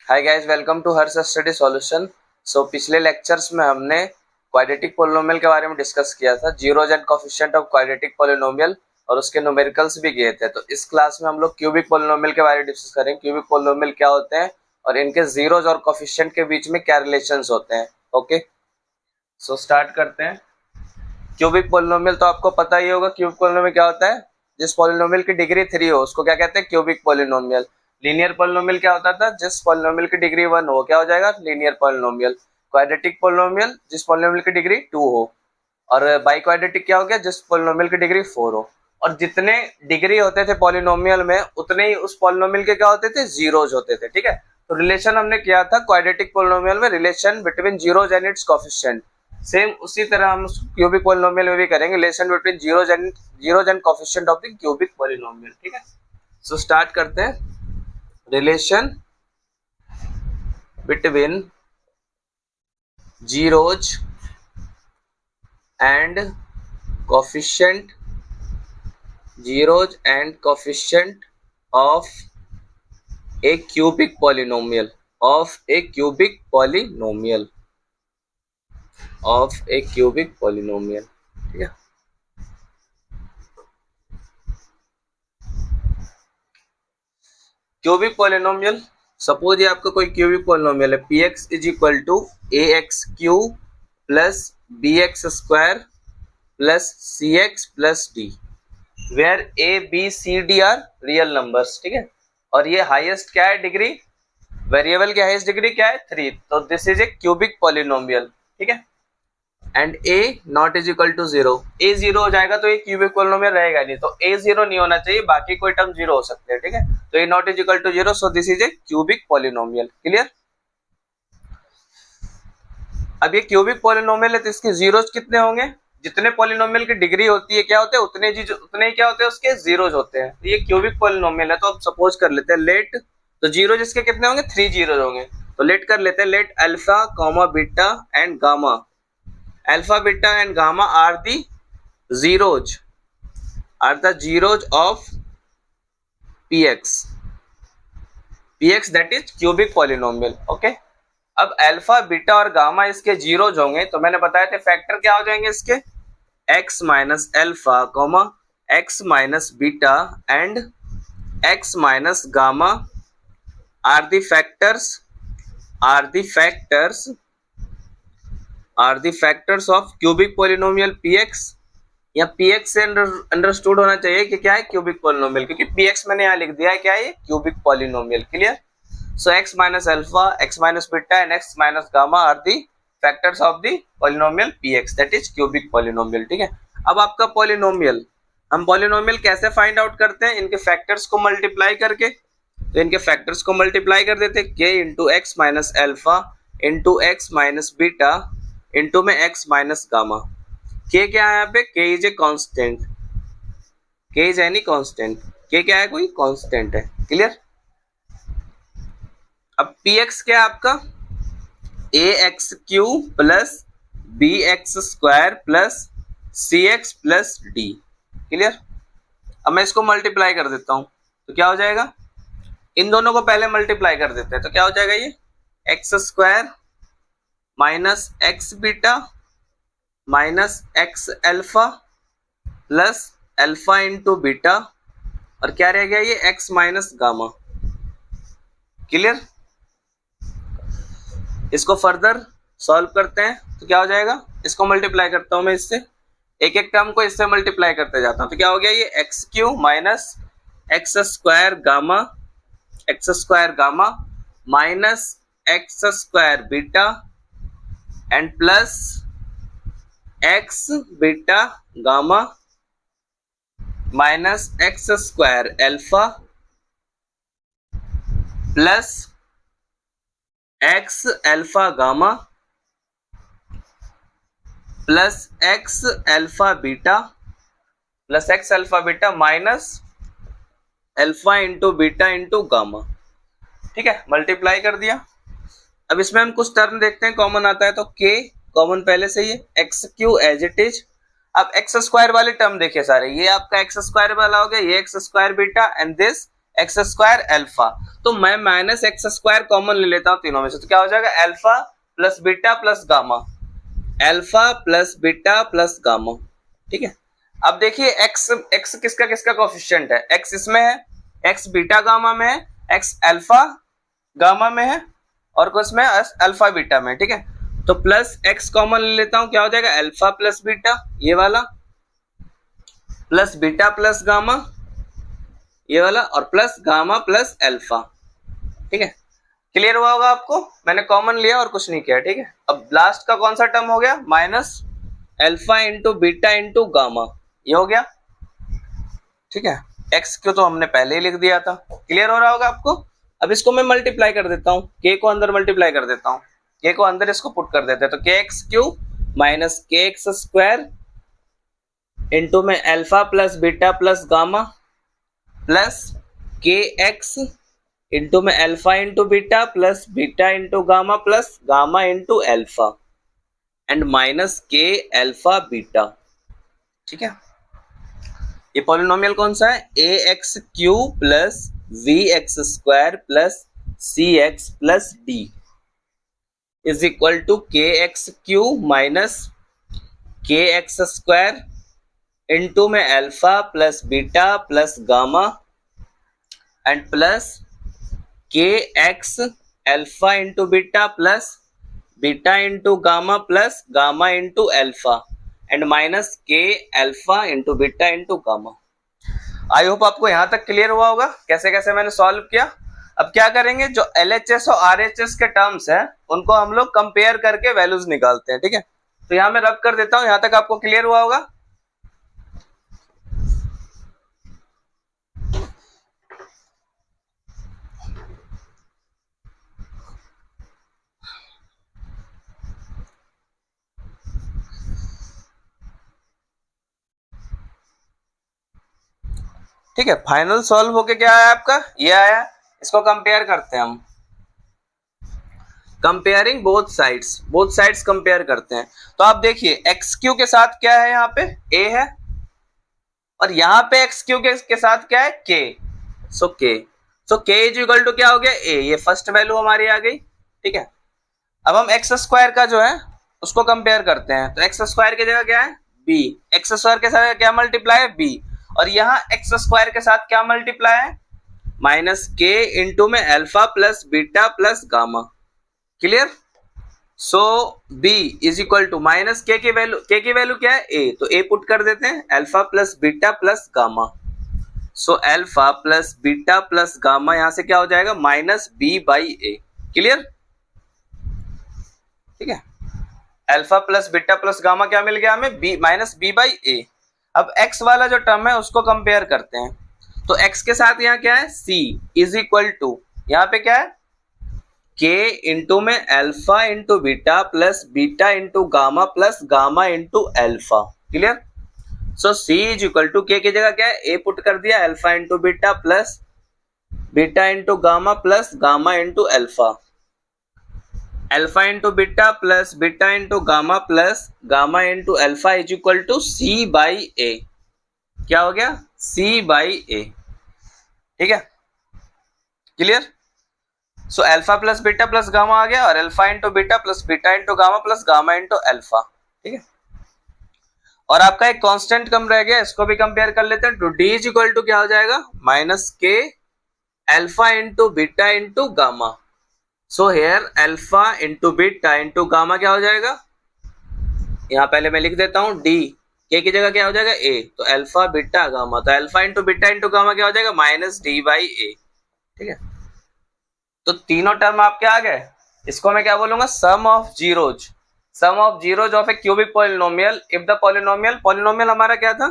Hi guys, welcome to Harsh study solution. पिछले lectures में हमने क्वाड्रेटिक पोलिनोमियल के बारे में डिस्कस किया था, zeros and coefficient of quadratic polynomial, और उसके न्यूमेरिकल्स भी किए थे। तो इस क्लास में हम लोग क्यूबिक पोलिनोमियल के बारे में डिस्कस करेंगे। क्यूबिक पोलिनोमियल क्या होते हैं और इनके जीरोज और कोएफिशिएंट के बीच में क्या रिलेशंस होते हैं। ओके, सो स्टार्ट करते हैं। क्यूबिक पोलिनोमियल तो आपको पता ही होगा। क्यूबिक पोलिनोमियल क्या होता है? जिस पोलिनोमियल की डिग्री 3 हो उसको क्या कहते हैं? Cubic polynomial. लीनियर पोलिनोमियल क्या होता था? जिस पोलिनोमियल की डिग्री 1 हो क्या हो जाएगा? Linear polynomial. क्वाड्रेटिक पोलिनोमियल जिस पोलिनोमियल की डिग्री 2 हो। और बाई क्वाड्रेटिक क्या हो गया? जिस पोलिनोमियल की डिग्री 4 हो। और जितने डिग्री होते थे पोलिनोमियल में उतने ही उस पोलिनोमियल के क्या होते थे? जीरोज होते थे। ठीक है, तो रिलेशन हमने किया था क्वाड्रेटिक पोलिनोमियल में, relation between zeros and it's coefficient. Same उसी तरह हम क्यूबिक पोलिनोमियल में भी करेंगे, relation between zeros and coefficient of the cubic polynomial. ठीक है, सो स्टार्ट करते हैं। Relation between zeros and coefficient of a cubic polynomial ठीक है। क्यूबिक पोलिनोमियल, सपोज ये आपका कोई क्यूबिक पोलिनोमियल है, px is equal to ax³ plus bx² plus cx plus d, where a b c d are real numbers. ठीक है, और ये हाईएस्ट क्या है? डिग्री, वेरिएबल की हाईएस्ट डिग्री क्या है? 3। तो this is a cubic polynomial. ठीक है, and a not is equal to 0। a 0 हो जाएगा तो ये क्यूबिक पोलिनोमियल रहेगा नहीं, तो a 0 नहीं होना चाहिए, बाकी कोई टर्म 0 हो सकते हैं। ठीक है, तो a not is equal to 0, so this is a cubic polynomial. Clear? अब ये क्यूबिक पोलिनोमियल है तो इसके जीरोज कितने होंगे? जितने पोलिनोमियल की डिग्री होती है क्या होते हैं? उतने ही क्या होते हैं? उसके जीरोज होते हैं। तो ये क्यूबिक पोलिनोमियल है, तो अब सपोज कर लेते हैं लेट, तो जीरो जिसके कितने होंगे? 3 जीरोज होंगे। तो लेट कर लेते हैं, let alpha comma beta and gamma, alpha beta and gamma are the zeros of px that is cubic polynomial. Okay, अब अल्फा बीटा और गामा इसके जीरोज होंगे, तो मैंने बताया था फैक्टर क्या हो जाएंगे इसके? x minus alpha comma x minus beta and x minus gamma are the factors of cubic polynomial px। या px से अंडरस्टूड होना चाहिए कि क्या है? क्यूबिक पोलिनोमियल, क्योंकि px मैंने यहाँ लिख दिया है क्या है? Cubic polynomial. Clear? So x minus alpha, x minus beta and x minus gamma are the factors of the polynomial px, that is cubic polynomial। ठीक है, अब आपका polynomial, हम polynomial कैसे फाइंड आउट करते हैं? इनके फैक्टर्स को मल्टीप्लाई करके। तो इनके फैक्टर्स को मल्टीप्लाई कर देते हैं, k into x minus alpha into x minus beta into में x माइनस गामा। k क्या है यहाँ पे? k is a constant, k is any constant, k क्या है? कोई कॉन्स्टेंट है। क्लियर? अब px क्या है आपका? ax³ plus bx² plus cx plus d। Clear? अब मैं इसको मल्टीप्लाई कर देता हूं, तो क्या हो जाएगा? इन दोनों को पहले मल्टीप्लाई कर देते हैं, तो क्या हो जाएगा? ये x² minus x beta minus x alpha plus alpha into beta, और क्या रह गया? ये x माइनस गामा। क्लियर? इसको फर्दर सॉल्व करते हैं, तो क्या हो जाएगा? इसको मल्टीप्लाई करता हूं मैं इससे, एक एक टर्म को इससे मल्टीप्लाई करते जाता हूं, तो क्या हो गया? ये x³ minus x² gamma minus x² beta and plus x beta gamma minus x² alpha plus x alpha gamma plus x alpha beta minus alpha into beta into gamma. ठीक है, मल्टीप्लाई कर दिया। अब इसमें हम कुछ टर्म देखते हैं, कॉमन आता है तो k कॉमन पहले से ही है, x³ एज इट इज। अब x² वाले टर्म देखिए सारे, ये आपका x² वाला हो गया, ये x² beta and this x square alpha, तो मैं माइनस एक्स स्क्वायर कॉमन ले लेता हूँ तीनों में से, तो क्या हो जाएगा alpha plus beta plus gamma, alpha plus beta plus gamma. ठीक है, अब देखिए एक्स एक्स किसका किसका कोफिशिएंट है, एक्स इसमें है, एक्स बीटा गामा में है, एक्स अल्फा गामा में है और कुछ में अल्फा बीटा में। ठीक है, तो प्लस एक्स कॉमन ले लेता हूं, क्या हो जाएगा अल्फा प्लस बीटा ये वाला, प्लस बीटा प्लस गामा ये वाला, और प्लस गामा प्लस अल्फा। ठीक है, क्लियर हुआ होगा आपको, मैंने कॉमन लिया और कुछ नहीं किया। ठीक है, अब लास्ट का कौन सा टर्म हो गया, minus alpha into beta into gamma, ये हो गया। ठीक है, एक्स को तो हमने पहले ही लिख दिया था, क्लियर हो रहा होगा आपको। अब इसको मैं मल्टीप्लाई कर देता हूँ, के को अंदर मल्टीप्लाई कर देता हूँ, के को अंदर इसको पुट कर देते हैं, तो k x cube minus k x square into में alpha plus beta plus gamma plus k x into में alpha into beta plus beta into gamma plus gamma into alpha and minus k alpha beta. ठीक है, ये polynomial कौन सा है, a x cube plus b x square plus c x plus d is equal to k x cube minus k x square into में alpha plus beta plus gamma and plus k x alpha into beta plus beta into gamma plus gamma into alpha and minus k alpha into beta into gamma. I hope आपको यहां तक clear हुआ होगा कैसे कैसे मैंने solve किया। अब क्या करेंगे, जो LHS और RHS के टर्म्स हैं उनको हम लोग कंपेयर करके वैल्यूज निकालते हैं। ठीक है, तो यहां मैं रब कर देता हूं, यहां तक आपको क्लियर हुआ होगा। ठीक है, फाइनल सॉल्व होके क्या आया आपका, ये आया। इसको कंपेयर करते हैं हम, कंपेयरिंग बोथ साइड्स कंपेयर करते हैं। तो आप देखिए एक्स क्यू के साथ क्या है, यहाँ पे ए है और यहाँ पे एक्स क्यू के साथ क्या है के, सो के इज इक्वल टू क्या हो गया ए, ये फर्स्ट वैल्यू हमारी आ गई। ठीक है, अब हम एक्स स्क्वायर का जो है उसको कंपेयर करते हैं, तो एक्स स्क्वायर की जगह क्या है बी, एक्स स्क्वायर के साथ क्या मल्टीप्लाई है बी, और यहाँ एक्स स्क्वायर के साथ क्या मल्टीप्लाई है माइनस के इंटू में alpha plus beta plus gamma. Clear, so b is equal to minus के की वैल्यू क्या है ए, तो ए पुट कर देते हैं alpha plus beta plus gamma, so alpha plus beta plus gamma यहां से क्या हो जाएगा minus B by A. Clear, ठीक है, alpha plus beta plus gamma क्या मिल गया हमें B minus B by A. अब x वाला जो टर्म है उसको कंपेयर करते हैं, तो x के साथ यहाँ क्या है c इज इक्वल टू यहाँ पे क्या है k इंटू में alpha into beta plus beta into gamma plus gamma into alpha. Clear, so c is equal to k की जगह क्या है a पुट कर दिया alpha into beta plus beta into gamma plus gamma into alpha, alpha into beta plus beta into gamma plus gamma into alpha is equal to c by a. क्या हो गया c by a. ठीक है, clear, सो alpha plus beta plus gamma आ गया और alpha into beta plus beta into gamma plus gamma into alpha. ठीक है, और आपका एक कांस्टेंट कम रह गया, इसको भी कंपेयर कर लेते हैं, तो डी इज इक्वल टू क्या हो जाएगा minus k alpha into beta into gamma, so here alpha into beta into gamma क्या हो जाएगा, यहाँ पहले मैं लिख देता हूं डी, के की जगह क्या हो जाएगा ए, तो अल्फा बीटा गामा, तो alpha into beta into gamma क्या हो जाएगा माइनस डी बाई ए। ठीक है, तो तीनों टर्म आपके आ गए, इसको मैं क्या बोलूंगा sum of zeros of a cubic polynomial if the polynomial हमारा क्या था,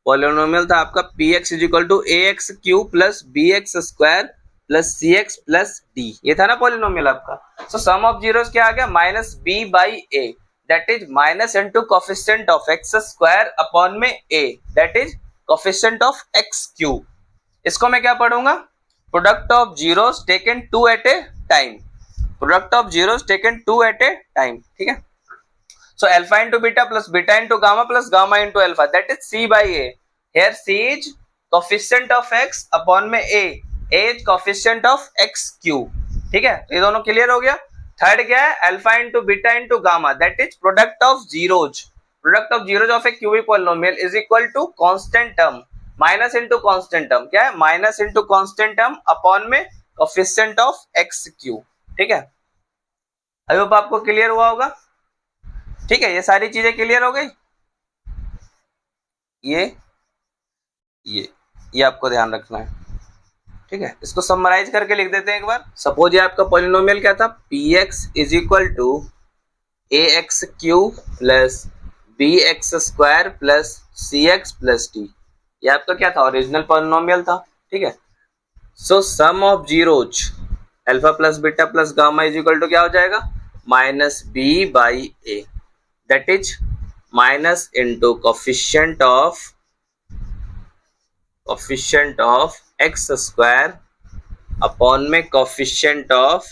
पॉलिनोमियल था आपका p x is equal to a x cube plus b x square plus c x plus d, ये था ना पॉलिनोमियल आपका। सो सम ऑफ जीरोज क्या आ गया minus B by a, that is minus into coefficient of x square upon में a, that is coefficient of x cube. इसको मैं क्या पढ़ूंगा product of zeros taken two at a time, product of zeros taken two at a time. ठीक है, so alpha into beta plus beta into gamma plus gamma into alpha, that is c by a, here c is coefficient of x upon में a is coefficient of x cube. ठीक है, ये दोनों clear हो गया। Third क्या है, alpha into beta into gamma that is product of zeros. Product of zeros of a cubic polynomial is equal to constant term minus into constant term, क्या है minus into constant term upon में coefficient of x cube. ठीक है, आई hope आपको clear हुआ होगा। ठीक है, ये सारी चीजें क्लियर हो गई। ये आपको ध्यान रखना है। ठीक है, इसको समराइज करके लिख देते हैं एक बार। सपोज ये आपका पॉलिनोमियल क्या था, px is equal to ax cube plus bx square plus cx plus d। ये आपका क्या था, ओरिजिनल पॉलिनोमियल था। ठीक है, so sum of zeros alpha plus beta plus gamma is equal to क्या हो जाएगा, minus B by a that is minus into coefficient of x square upon में coefficient of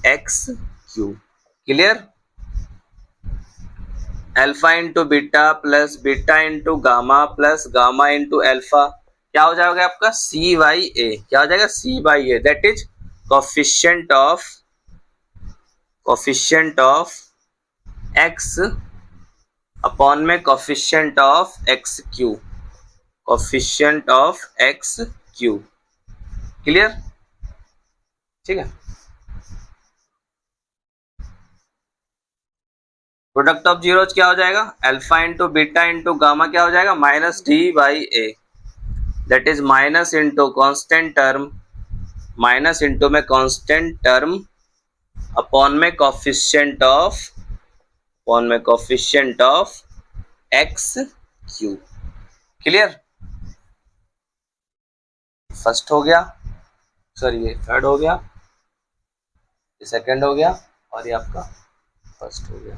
x cube. Clear, alpha into beta plus beta into gamma plus gamma into alpha क्या हो जाएगा आपका, सी by a. क्या हो जाएगा, c by a that is coefficient of x upon में coefficient of x cube, coefficient of x cube. Clear, ठीक है। प्रोडक्ट ऑफ जीरोज क्या हो जाएगा, alpha into beta into gamma क्या हो जाएगा, minus d by a that is minus into constant term, minus into में कॉन्स्टेंट टर्म अपॉन में coefficient of x cube. Clear, first हो गया, सॉरी ये थर्ड हो गया, ये सेकंड हो गया और ये आपका फर्स्ट हो गया।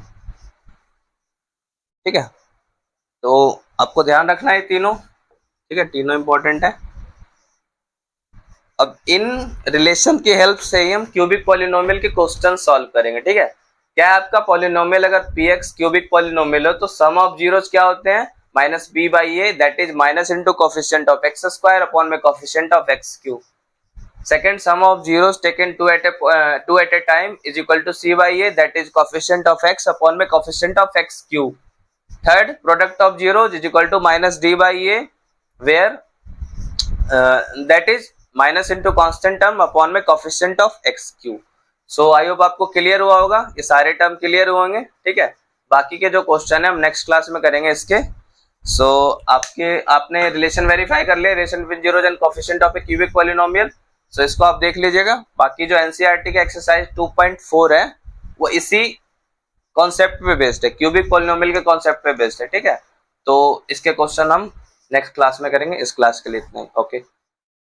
ठीक है, तो आपको ध्यान रखना है तीनों। ठीक है, तीनों इंपॉर्टेंट है। अब इन रिलेशन की हेल्प से ही हम क्यूबिक पॉलिनोमियल के क्वेश्चन सॉल्व करेंगे। ठीक है, क्या है आपका पॉलिनोमियल अगर px क्यूबिक पॉलिनोमियल हो तो सम ऑफ जीरोज क्या होते हैं, minus B by a that is minus into coefficient of x square upon में coefficient of x cube. Second, sum of zeros taken two at a time is equal to c by a that is coefficient of x upon में coefficient of x cube. Third, product of zeros is equal to minus d by a where that is minus into constant term upon में coefficient of x cube. So I hope आपको clear हुआ होगा, ये सारे term clear होंगे। ठीक है, बाकी के जो क्वेश्चन है हम नेक्स्ट क्लास में करेंगे इसके। सो आपने रिलेशन वेरीफाई कर लिया, relation with zeros and coefficient of a cubic polynomial. So इसको आप देख लीजिएगा। बाकी जो एनसीईआरटी का एक्सरसाइज 2.4 है वो इसी कॉन्सेप्ट पे बेस्ड है, क्यूबिक पॉलिनोमियल के कॉन्सेप्ट पे बेस्ड है। ठीक है, तो इसके क्वेश्चन हम नेक्स्ट क्लास में करेंगे। इस क्लास के लिए इतना ही, ओके।